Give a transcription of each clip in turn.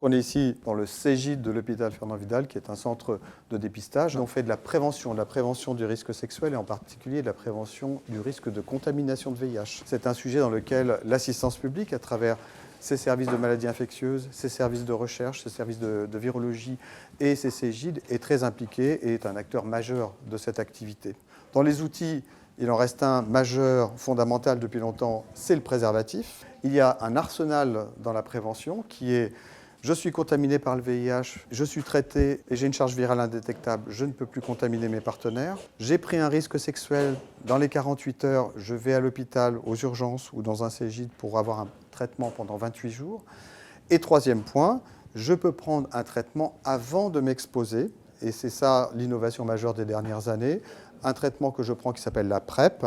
On est ici dans le CEGID de l'hôpital Fernand Vidal, qui est un centre de dépistage. On fait de la prévention du risque sexuel et en particulier de la prévention du risque de contamination de VIH. C'est un sujet dans lequel l'assistance publique, à travers ses services de maladies infectieuses, ses services de recherche, ses services de virologie et ses CEGID, est très impliquée et est un acteur majeur de cette activité. Dans les outils, il en reste un majeur, fondamental depuis longtemps, c'est le préservatif. Il y a un arsenal dans la prévention qui est: je suis contaminé par le VIH, je suis traité et j'ai une charge virale indétectable, je ne peux plus contaminer mes partenaires. J'ai pris un risque sexuel, dans les 48 heures, je vais à l'hôpital, aux urgences ou dans un CEGID pour avoir un traitement pendant 28 jours. Et troisième point, je peux prendre un traitement avant de m'exposer, et c'est ça l'innovation majeure des dernières années, un traitement que je prends qui s'appelle la PrEP,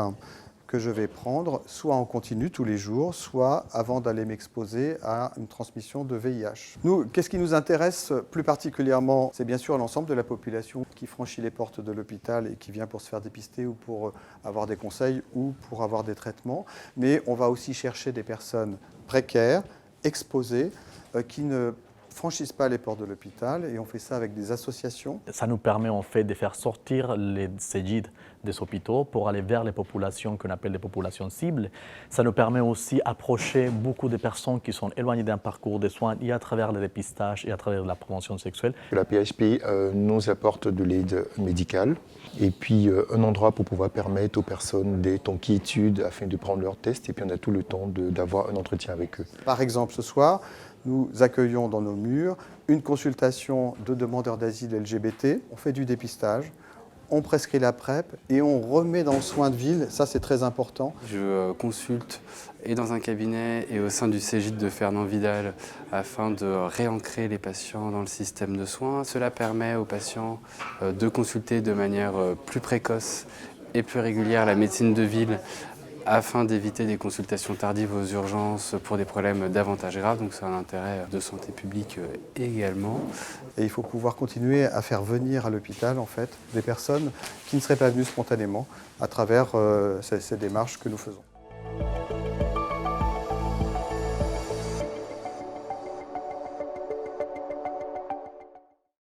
que je vais prendre soit en continu tous les jours, soit avant d'aller m'exposer à une transmission de VIH. Nous, qu'est-ce qui nous intéresse plus particulièrement? C'est bien sûr l'ensemble de la population qui franchit les portes de l'hôpital et qui vient pour se faire dépister ou pour avoir des conseils ou pour avoir des traitements. Mais on va aussi chercher des personnes précaires, exposées, qui ne franchissent pas les portes de l'hôpital, et on fait ça avec des associations. Ça nous permet en fait de faire sortir les CEGID des hôpitaux pour aller vers les populations qu'on appelle les populations cibles. Ça nous permet aussi d'approcher beaucoup de personnes qui sont éloignées d'un parcours de soins et à travers le dépistage et à travers la prévention sexuelle. La PHP nous apporte de l'aide médicale et puis un endroit pour pouvoir permettre aux personnes d'être en quiétude afin de prendre leurs tests, et puis on a tout le temps d'avoir un entretien avec eux. Par exemple, ce soir, nous accueillons dans nos murs une consultation de demandeurs d'asile LGBT. On fait du dépistage, on prescrit la PrEP et on remet dans le soin de ville. Ça, c'est très important. Je consulte et dans un cabinet et au sein du CEGID de Fernand Vidal afin de réancrer les patients dans le système de soins. Cela permet aux patients de consulter de manière plus précoce et plus régulière la médecine de ville, afin d'éviter des consultations tardives aux urgences pour des problèmes davantage graves. Donc c'est un intérêt de santé publique également. Et il faut pouvoir continuer à faire venir à l'hôpital en fait, des personnes qui ne seraient pas venues spontanément à travers ces démarches que nous faisons.